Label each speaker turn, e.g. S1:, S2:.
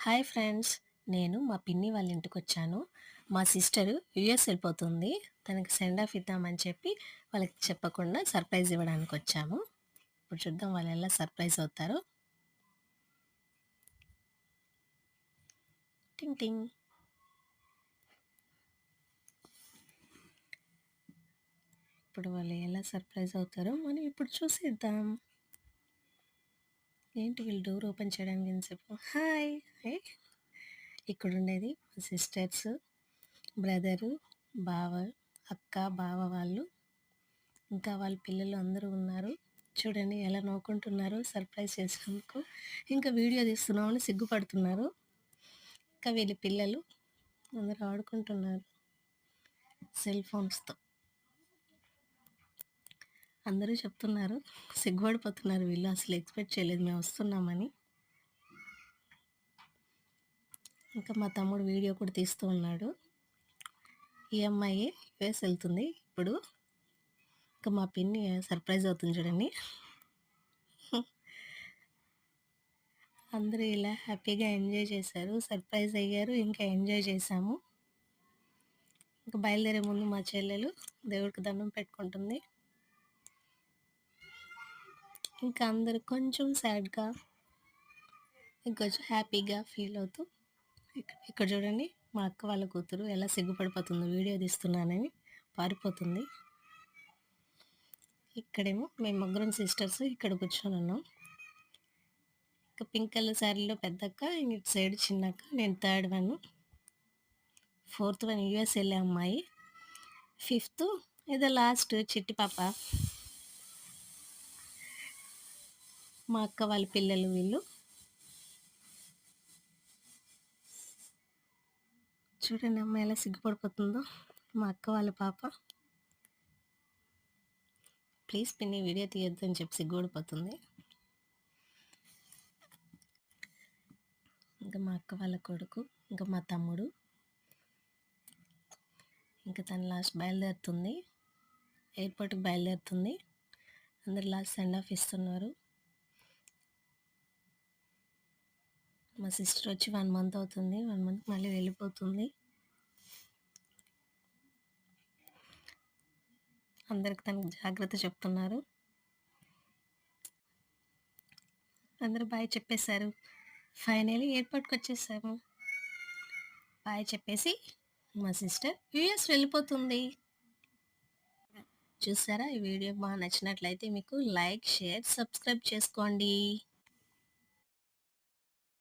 S1: Hi friends. నేను మా పిన్ని వాళ్ళ ఇంటికొచ్చాను. మా సిస్టరు యూఎస్ వెళ్ళిపోతుంది. తనకి సెండ్ ఆఫ్ ఇద్దామని చెప్పి వాళ్ళకి చెప్పకుండా సర్ప్రైజ్ ఇవ్వడానికొచ్చాము. ఇప్పుడు చూద్దాం వాళ్ళు ఎలా సర్ప్రైజ్ అవుతారో. టింగ్ టింగ్. ఇప్పుడు వాళ్ళు ఎలా సర్ప్రైజ్ అవుతారో మనం ఇప్పుడు చూసేద్దాం. ఏంటి వీళ్ళు డోర్ ఓపెన్ చేయడానికి ఎంతసేపు? హాయ్! ఇక్కడుండేది మా సిస్టర్స్, బ్రదరు, బావ, అక్క, బావ వాళ్ళు, ఇంకా వాళ్ళ పిల్లలు అందరూ ఉన్నారు. చూడండి ఎలా నవ్వుకుంటున్నారో సర్ప్రైజ్ చేసినందుకు. ఇంకా వీడియో తీస్తున్నామని సిగ్గుపడుతున్నారు. ఇంకా వీళ్ళ పిల్లలు అందరూ ఆడుకుంటున్నారు సెల్ ఫోన్స్‌తో. అందరూ చెప్తున్నారు, సిగ్గుపడిపోతున్నారు వీళ్ళు. అసలు ఎక్స్‌పెక్ట్ చేయలేదు మేము వస్తున్నామని. ఇంకా మా తమ్ముడు వీడియో కూడా తీస్తూ ఉన్నాడు. ఈ అమ్మాయి యూఎస్ వెళ్తుంది ఇప్పుడు. ఇంకా మా పిన్ని సర్ప్రైజ్ అవుతుంది చూడండి. అందరూ ఇలా హ్యాపీగా ఎంజాయ్ చేశారు. సర్ప్రైజ్ అయ్యారు. ఇంకా ఎంజాయ్ చేశాము. ఇంకా బయలుదేరే ముందు మా చెల్లెలు దేవుడికి దండం పెట్టుకుంటుంది. ఇంకా అందరూ కొంచెం సాడ్‌గా, ఇంకొంచెం హ్యాపీగా ఫీల్ అవుతూ ఇక్కడ చూడండి మా అక్క వాళ్ళ కూతురు ఎలా సిగ్గుపడిపోతుందో వీడియో తీస్తున్నానని పారిపోతుంది. ఇక్కడేమో మేము ముగ్గురం సిస్టర్స్ ఇక్కడ కూర్చొని ఉన్నాం. ఇంకా పింక్ కలర్ శారీలో పెద్దక్క, ఇటు సైడ్ చిన్నక్క, నేను third one. Fourth one US వెళ్ళే అమ్మాయి. ఫిఫ్త్ ఏదో లాస్ట్ చిట్టి పాప. మా అక్క వాళ్ళ పిల్లలు వీళ్ళు. చూడండి అమ్మ ఎలా సిగ్గుపడిపోతుందో. మా అక్క వాళ్ళ పాప. ప్లీజ్ పిన్ని వీడియో తీయొద్దు అని చెప్పి సిగ్గుపడిపోతుంది. ఇంకా మా అక్క వాళ్ళ కొడుకు, ఇంకా మా తమ్ముడు, ఇంకా తను లాస్ట్ బయలుదేరుతుంది, ఎయిర్పోర్ట్కి బయలుదేరుతుంది. అందరు లాస్ట్ సెండ్ ఆఫ్ ఇస్తున్నారు. మా సిస్టర్ వచ్చి 1 మంత్ అవుతుంది. 1 మంత్ మళ్ళీ వెళ్ళిపోతుంది. అందరికి తనకు జాగ్రత్త చెప్తున్నారు. అందరూ బాయ్ చెప్పేశారు. ఫైనలీ ఎయిర్పోర్ట్కి వచ్చేసాము. బాయ్ చెప్పేసి మా సిస్టర్ యూఎస్ వెళ్ళిపోతుంది. చూసారా? ఈ వీడియో బాగా నచ్చినట్లయితే మీకు లైక్, షేర్, సబ్స్క్రైబ్ చేసుకోండి.